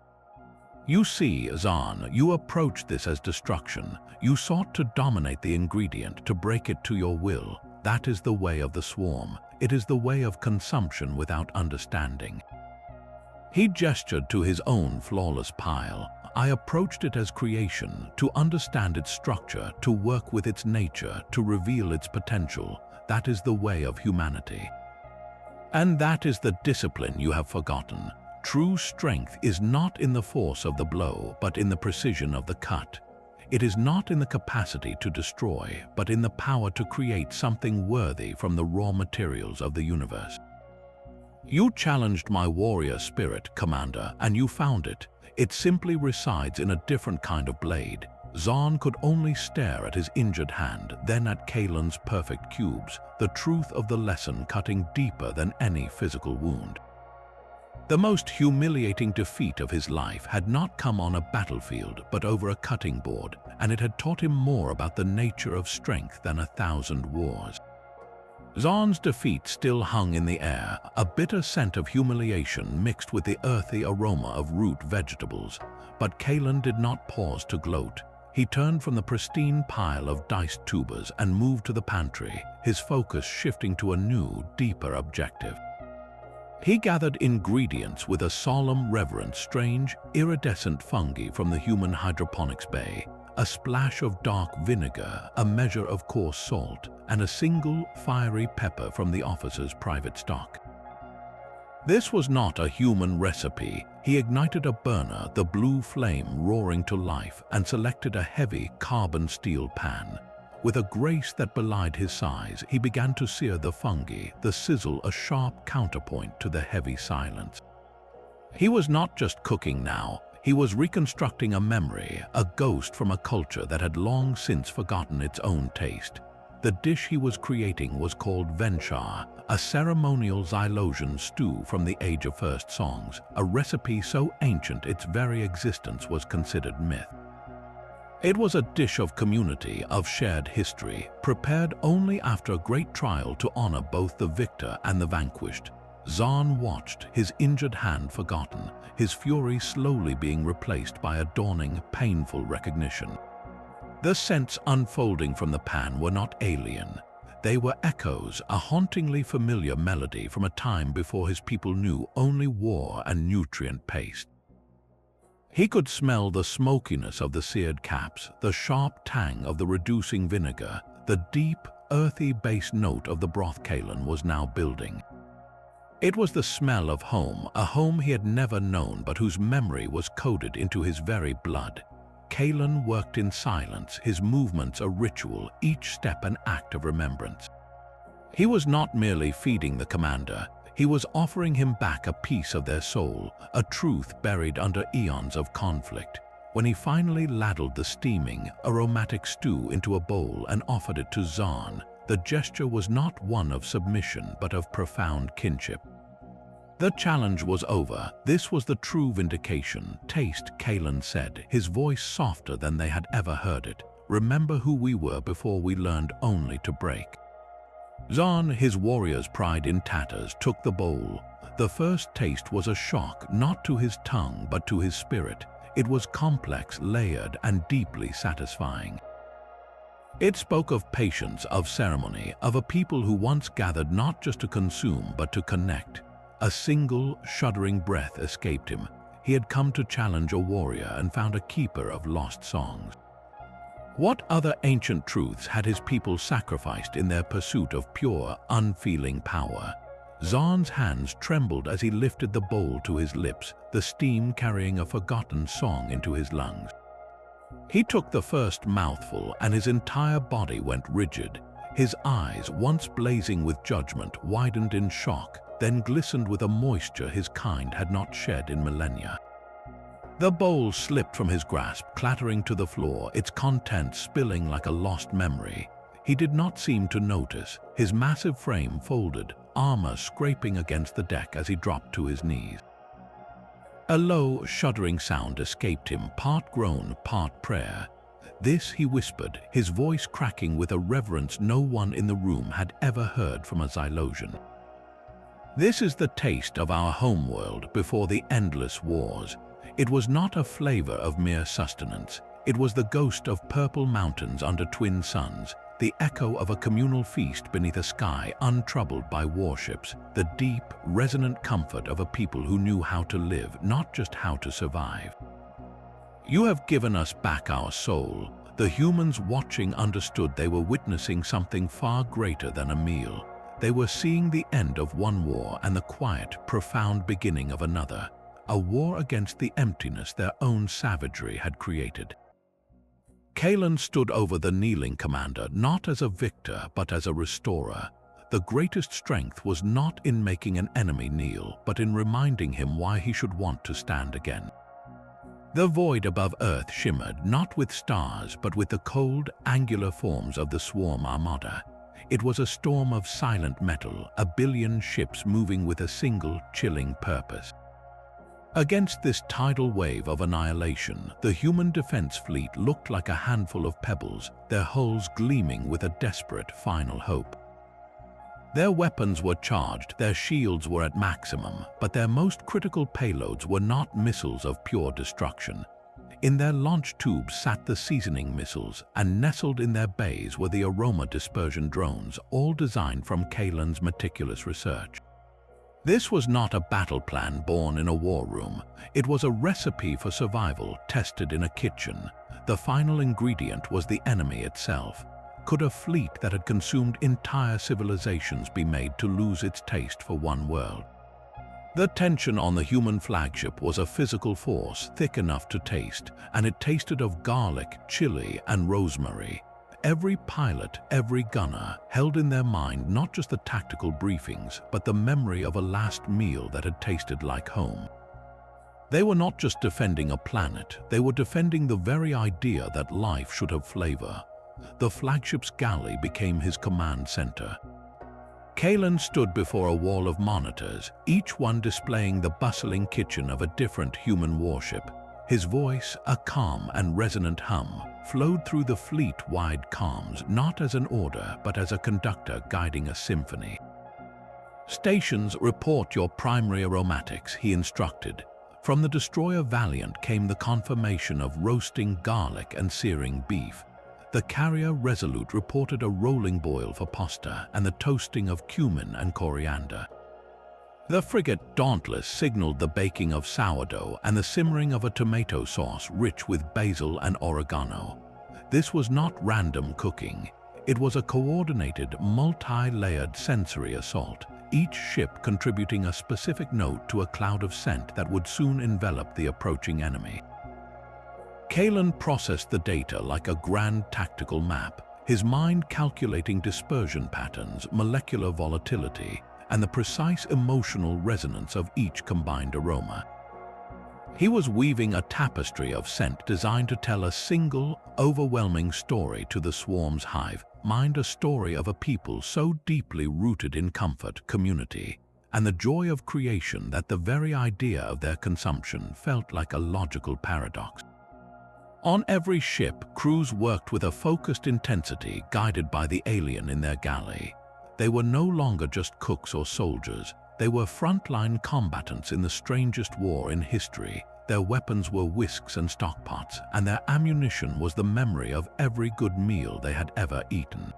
"You see, Zahn, you approached this as destruction. You sought to dominate the ingredient, to break it to your will. That is the way of the swarm. It is the way of consumption without understanding." He gestured to his own flawless pile. "I approached it as creation, to understand its structure, to work with its nature, to reveal its potential. That is the way of humanity. And that is the discipline you have forgotten. True strength is not in the force of the blow, but in the precision of the cut. It is not in the capacity to destroy, but in the power to create something worthy from the raw materials of the universe. You challenged my warrior spirit, Commander, and you found it. It simply resides in a different kind of blade." Zahn could only stare at his injured hand, then at Kaelen's perfect cubes, the truth of the lesson cutting deeper than any physical wound. The most humiliating defeat of his life had not come on a battlefield, but over a cutting board, and it had taught him more about the nature of strength than 1,000 wars. Zahn's defeat still hung in the air, a bitter scent of humiliation mixed with the earthy aroma of root vegetables. But Kaelen did not pause to gloat. He turned from the pristine pile of diced tubers and moved to the pantry, his focus shifting to a new, deeper objective. He gathered ingredients with a solemn reverence, strange, iridescent fungi from the human hydroponics bay, a splash of dark vinegar, a measure of coarse salt, and a single, fiery pepper from the officer's private stock. This was not a human recipe. He ignited a burner, the blue flame roaring to life, and selected a heavy carbon steel pan. With a grace that belied his size, he began to sear the fungi, the sizzle a sharp counterpoint to the heavy silence. He was not just cooking now. He was reconstructing a memory, a ghost from a culture that had long since forgotten its own taste. The dish he was creating was called Venchar, a ceremonial Xylosian stew from the age of first songs, a recipe so ancient its very existence was considered myth. It was a dish of community, of shared history, prepared only after a great trial to honor both the victor and the vanquished. Zahn watched, his injured hand forgotten, his fury slowly being replaced by a dawning, painful recognition. The scents unfolding from the pan were not alien. They were echoes, a hauntingly familiar melody from a time before his people knew only war and nutrient paste. He could smell the smokiness of the seared caps, the sharp tang of the reducing vinegar, the deep, earthy base note of the broth Kaelen was now building. It was the smell of home, a home he had never known but whose memory was coded into his very blood. Kaelen worked in silence, his movements a ritual, each step an act of remembrance. He was not merely feeding the commander, he was offering him back a piece of their soul, a truth buried under eons of conflict. When he finally ladled the steaming, aromatic stew into a bowl and offered it to Zahn, the gesture was not one of submission but of profound kinship. The challenge was over. This was the true vindication. "Taste," Kaelen said, his voice softer than they had ever heard it. "Remember who we were before we learned only to break." Zahn, his warrior's pride in tatters, took the bowl. The first taste was a shock, not to his tongue but to his spirit. It was complex, layered, and deeply satisfying. It spoke of patience, of ceremony, of a people who once gathered not just to consume but to connect. A single, shuddering breath escaped him. He had come to challenge a warrior and found a keeper of lost songs. What other ancient truths had his people sacrificed in their pursuit of pure, unfeeling power? Zahn's hands trembled as he lifted the bowl to his lips, the steam carrying a forgotten song into his lungs. He took the first mouthful and his entire body went rigid. His eyes, once blazing with judgment, widened in shock, then glistened with a moisture his kind had not shed in millennia. The bowl slipped from his grasp, clattering to the floor, its contents spilling like a lost memory. He did not seem to notice, his massive frame folded, armor scraping against the deck as he dropped to his knees. A low, shuddering sound escaped him, part groan, part prayer. This, he whispered, his voice cracking with a reverence no one in the room had ever heard from a Xylosian. "This is the taste of our homeworld before the endless wars." It was not a flavor of mere sustenance. It was the ghost of purple mountains under twin suns, the echo of a communal feast beneath a sky untroubled by warships, the deep, resonant comfort of a people who knew how to live, not just how to survive. "You have given us back our soul." The humans watching understood they were witnessing something far greater than a meal. They were seeing the end of one war and the quiet, profound beginning of another. A war against the emptiness their own savagery had created. Kaelen stood over the kneeling commander, not as a victor, but as a restorer. The greatest strength was not in making an enemy kneel, but in reminding him why he should want to stand again. The void above Earth shimmered, not with stars, but with the cold, angular forms of the swarm armada. It was a storm of silent metal, a billion ships moving with a single, chilling purpose. Against this tidal wave of annihilation, the human defense fleet looked like a handful of pebbles, their hulls gleaming with a desperate final hope. Their weapons were charged, their shields were at maximum, but their most critical payloads were not missiles of pure destruction. In their launch tubes sat the seasoning missiles, and nestled in their bays were the aroma dispersion drones, all designed from Kaelen's meticulous research. This was not a battle plan born in a war room. It was a recipe for survival tested in a kitchen. The final ingredient was the enemy itself. Could a fleet that had consumed entire civilizations be made to lose its taste for one world? The tension on the human flagship was a physical force thick enough to taste, and it tasted of garlic, chili, and rosemary. Every pilot, every gunner, held in their mind not just the tactical briefings, but the memory of a last meal that had tasted like home. They were not just defending a planet, they were defending the very idea that life should have flavor. The flagship's galley became his command center. Kaelen stood before a wall of monitors, each one displaying the bustling kitchen of a different human warship. His voice, a calm and resonant hum, flowed through the fleet-wide comms, not as an order, but as a conductor guiding a symphony. "Stations, report your primary aromatics," he instructed. From the destroyer Valiant came the confirmation of roasting garlic and searing beef. The carrier Resolute reported a rolling boil for pasta and the toasting of cumin and coriander. The frigate Dauntless signaled the baking of sourdough and the simmering of a tomato sauce rich with basil and oregano. This was not random cooking. It was a coordinated, multi-layered sensory assault, each ship contributing a specific note to a cloud of scent that would soon envelop the approaching enemy. Kaelen processed the data like a grand tactical map, his mind calculating dispersion patterns, molecular volatility, and the precise emotional resonance of each combined aroma. He was weaving a tapestry of scent designed to tell a single, overwhelming story to the swarm's hive mind, a story of a people so deeply rooted in comfort, community, and the joy of creation that the very idea of their consumption felt like a logical paradox. On every ship, crews worked with a focused intensity, guided by the alien in their galley. They were no longer just cooks or soldiers. They were frontline combatants in the strangest war in history. Their weapons were whisks and stockpots, and their ammunition was the memory of every good meal they had ever eaten.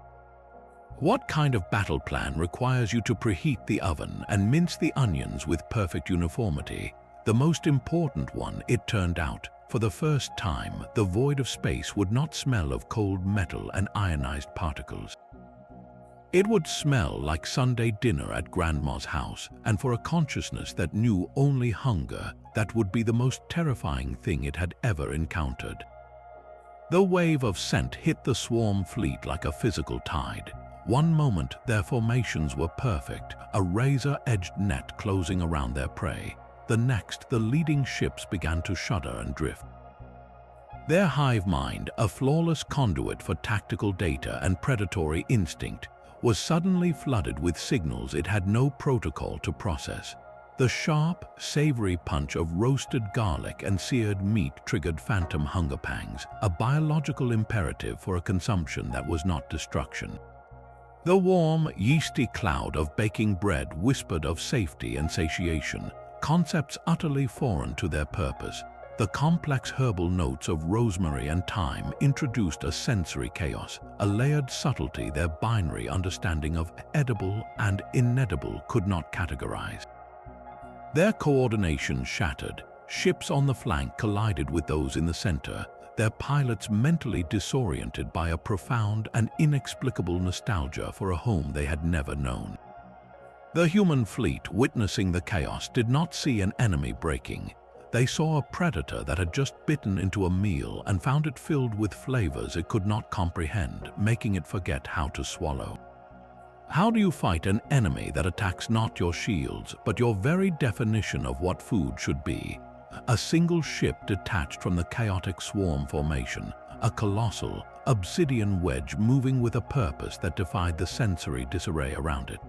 What kind of battle plan requires you to preheat the oven and mince the onions with perfect uniformity? The most important one, it turned out. For the first time, the void of space would not smell of cold metal and ionized particles. It would smell like Sunday dinner at Grandma's house, and for a consciousness that knew only hunger, that would be the most terrifying thing it had ever encountered. The wave of scent hit the swarm fleet like a physical tide. One moment, their formations were perfect, a razor-edged net closing around their prey. The next, the leading ships began to shudder and drift. Their hive mind, a flawless conduit for tactical data and predatory instinct, was suddenly flooded with signals it had no protocol to process. The sharp, savory punch of roasted garlic and seared meat triggered phantom hunger pangs, a biological imperative for a consumption that was not destruction. The warm, yeasty cloud of baking bread whispered of safety and satiation, concepts utterly foreign to their purpose. The complex herbal notes of rosemary and thyme introduced a sensory chaos, a layered subtlety their binary understanding of edible and inedible could not categorize. Their coordination shattered. Ships on the flank collided with those in the center, their pilots mentally disoriented by a profound and inexplicable nostalgia for a home they had never known. The human fleet, witnessing the chaos, did not see an enemy breaking. They saw a predator that had just bitten into a meal and found it filled with flavors it could not comprehend, making it forget how to swallow. How do you fight an enemy that attacks not your shields, but your very definition of what food should be? A single ship detached from the chaotic swarm formation, a colossal, obsidian wedge moving with a purpose that defied the sensory disarray around it.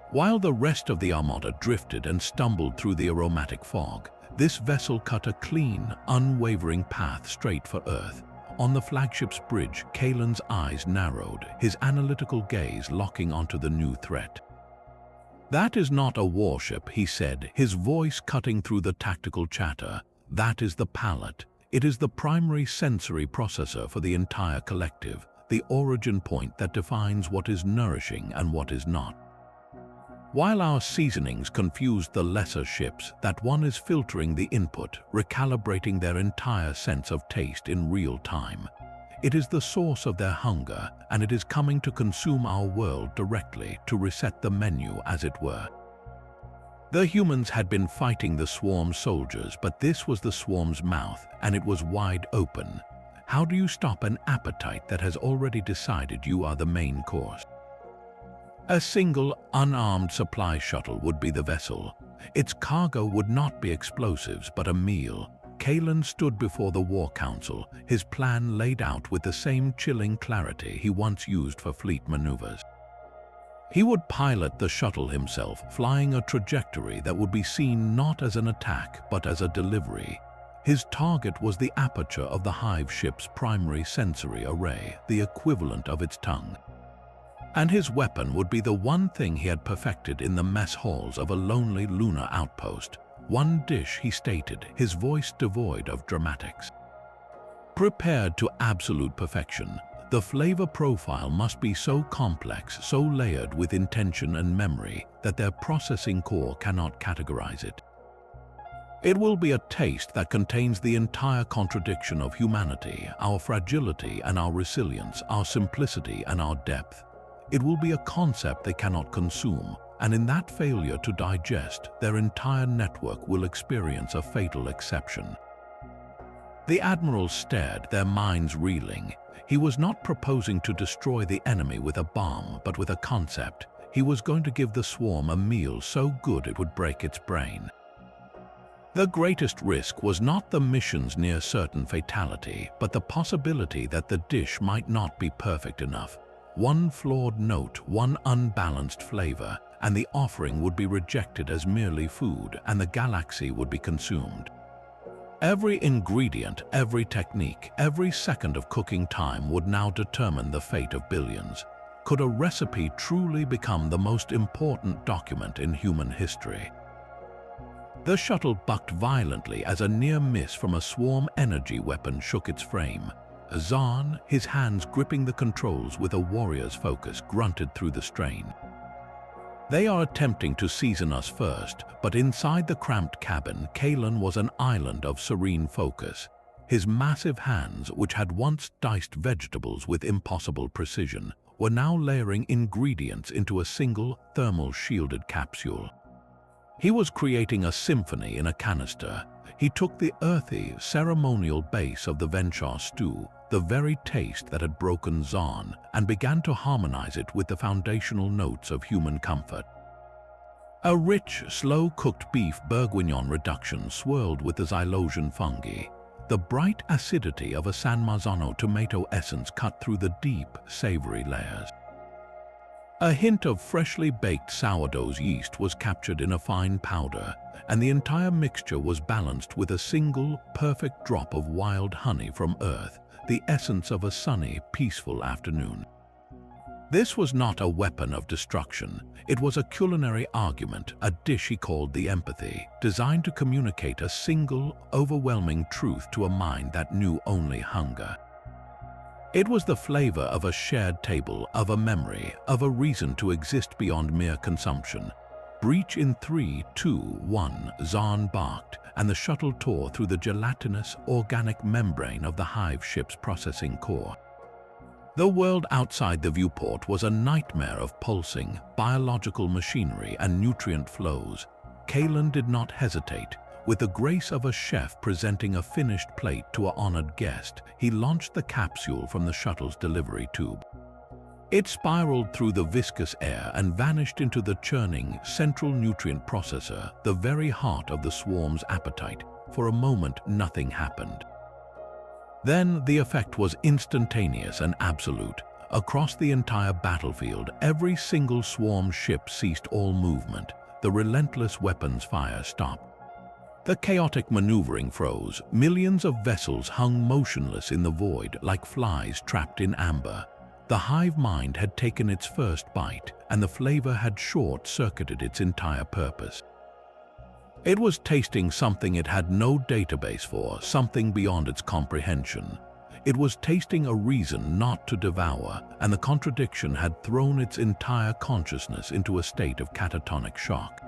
While the rest of the armada drifted and stumbled through the aromatic fog, this vessel cut a clean, unwavering path straight for Earth. On the flagship's bridge, Kaelen's eyes narrowed, his analytical gaze locking onto the new threat. "That is not a warship," he said, his voice cutting through the tactical chatter. "That is the palate. It is the primary sensory processor for the entire collective, the origin point that defines what is nourishing and what is not. While our seasonings confused the lesser ships, that one is filtering the input, recalibrating their entire sense of taste in real time. It is the source of their hunger, and it is coming to consume our world directly, to reset the menu, as it were." The humans had been fighting the swarm soldiers, but this was the swarm's mouth, and it was wide open. How do you stop an appetite that has already decided you are the main course? A single, unarmed supply shuttle would be the vessel. Its cargo would not be explosives, but a meal. Kaelen stood before the War Council, his plan laid out with the same chilling clarity he once used for fleet maneuvers. He would pilot the shuttle himself, flying a trajectory that would be seen not as an attack, but as a delivery. His target was the aperture of the hive ship's primary sensory array, the equivalent of its tongue. And his weapon would be the one thing he had perfected in the mess halls of a lonely lunar outpost. One dish, he stated, his voice devoid of dramatics. Prepared to absolute perfection, The flavor profile must be so complex, so layered with intention and memory, that their processing core cannot categorize it. It will be a taste that contains the entire contradiction of humanity, our fragility and our resilience, our simplicity and our depth. It will be a concept they cannot consume, and in that failure to digest, their entire network will experience a fatal exception. The admiral stared, their minds reeling. He was not proposing to destroy the enemy with a bomb, but with a concept. He was going to give the swarm a meal so good it would break its brain. The greatest risk was not the mission's near-certain fatality, but the possibility that the dish might not be perfect enough. One flawed note, one unbalanced flavor, and the offering would be rejected as merely food, and the galaxy would be consumed. Every ingredient, every technique, every second of cooking time would now determine the fate of billions. Could a recipe truly become the most important document in human history? The shuttle bucked violently as a near miss from a swarm energy weapon shook its frame. Zahn, his hands gripping the controls with a warrior's focus, grunted through the strain. They are attempting to season us first, but inside the cramped cabin, Kaelen was an island of serene focus. His massive hands, which had once diced vegetables with impossible precision, were now layering ingredients into a single thermal-shielded capsule. He was creating a symphony in a canister. He took the earthy, ceremonial base of the Venture stew, the very taste that had broken Zahn, and began to harmonize it with the foundational notes of human comfort. A rich, slow-cooked beef bourguignon reduction swirled with the xylosian fungi. The bright acidity of a San Marzano tomato essence cut through the deep, savory layers. A hint of freshly baked sourdough's yeast was captured in a fine powder, and the entire mixture was balanced with a single, perfect drop of wild honey from Earth, the essence of a sunny, peaceful afternoon. This was not a weapon of destruction. It was a culinary argument, a dish he called the empathy, designed to communicate a single, overwhelming truth to a mind that knew only hunger. It was the flavor of a shared table, of a memory, of a reason to exist beyond mere consumption. Breach in 3, 2, 1, Zahn barked, and the shuttle tore through the gelatinous, organic membrane of the hive ship's processing core. The world outside the viewport was a nightmare of pulsing, biological machinery and nutrient flows. Kaelen did not hesitate. With the grace of a chef presenting a finished plate to an honored guest, he launched the capsule from the shuttle's delivery tube. It spiraled through the viscous air and vanished into the churning, central nutrient processor, the very heart of the swarm's appetite. For a moment, nothing happened. Then the effect was instantaneous and absolute. Across the entire battlefield, every single swarm ship ceased all movement. The relentless weapons fire stopped. The chaotic maneuvering froze. Millions of vessels hung motionless in the void like flies trapped in amber. The hive mind had taken its first bite, and the flavor had short-circuited its entire purpose. It was tasting something it had no database for, something beyond its comprehension. It was tasting a reason not to devour, and the contradiction had thrown its entire consciousness into a state of catatonic shock.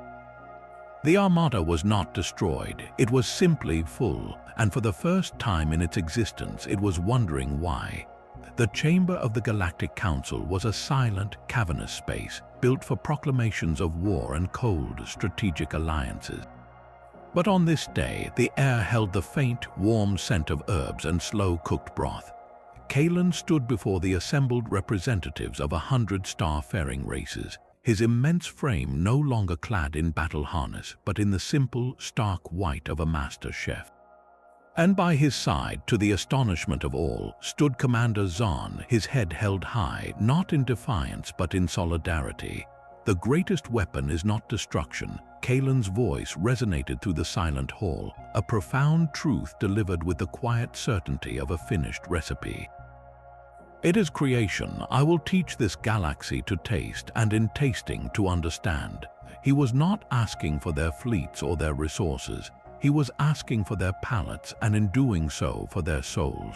The Armada was not destroyed, it was simply full, and for the first time in its existence it was wondering why. The chamber of the Galactic Council was a silent, cavernous space, built for proclamations of war and cold, strategic alliances. But on this day, the air held the faint, warm scent of herbs and slow-cooked broth. Kaelen stood before the assembled representatives of 100 star-faring races, his immense frame no longer clad in battle harness, but in the simple, stark white of a master chef. And by his side, to the astonishment of all, stood Commander Zahn, his head held high, not in defiance but in solidarity. The greatest weapon is not destruction. Kaelen's voice resonated through the silent hall, a profound truth delivered with the quiet certainty of a finished recipe. It is creation. I will teach this galaxy to taste, and in tasting to understand. He was not asking for their fleets or their resources. He was asking for their palates, and in doing so, for their souls.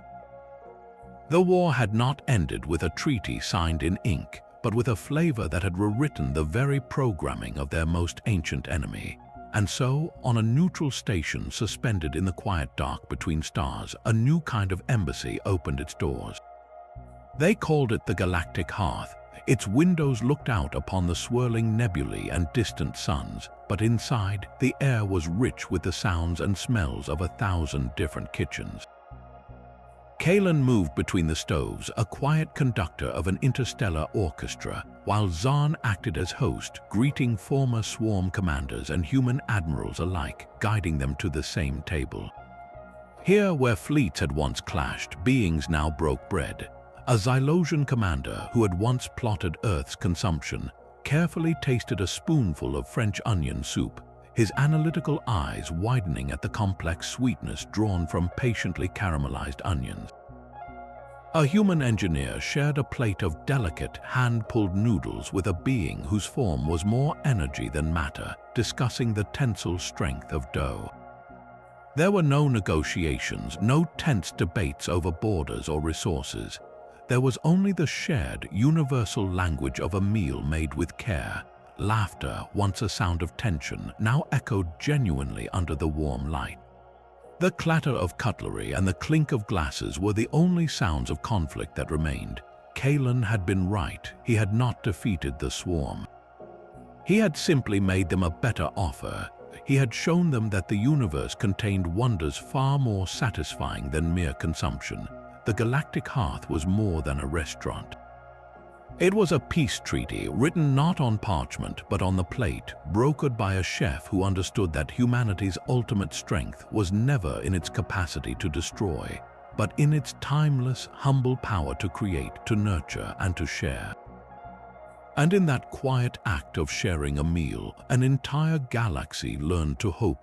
The war had not ended with a treaty signed in ink, but with a flavor that had rewritten the very programming of their most ancient enemy. And so, on a neutral station suspended in the quiet dark between stars, a new kind of embassy opened its doors. They called it the Galactic Hearth. Its windows looked out upon the swirling nebulae and distant suns, but inside, the air was rich with the sounds and smells of 1,000 different kitchens. Kaelen moved between the stoves, a quiet conductor of an interstellar orchestra, while Zahn acted as host, greeting former swarm commanders and human admirals alike, guiding them to the same table. Here, where fleets had once clashed, beings now broke bread. A Xylosian commander who had once plotted Earth's consumption carefully tasted a spoonful of French onion soup, his analytical eyes widening at the complex sweetness drawn from patiently caramelized onions. A human engineer shared a plate of delicate, hand-pulled noodles with a being whose form was more energy than matter, discussing the tensile strength of dough. There were no negotiations, no tense debates over borders or resources. There was only the shared, universal language of a meal made with care. Laughter, once a sound of tension, now echoed genuinely under the warm light. The clatter of cutlery and the clink of glasses were the only sounds of conflict that remained. Kaelen had been right. He had not defeated the swarm. He had simply made them a better offer. He had shown them that the universe contained wonders far more satisfying than mere consumption. The Galactic Hearth was more than a restaurant. It was a peace treaty written not on parchment but on the plate, brokered by a chef who understood that humanity's ultimate strength was never in its capacity to destroy, but in its timeless, humble power to create, to nurture, and to share. And in that quiet act of sharing a meal, an entire galaxy learned to hope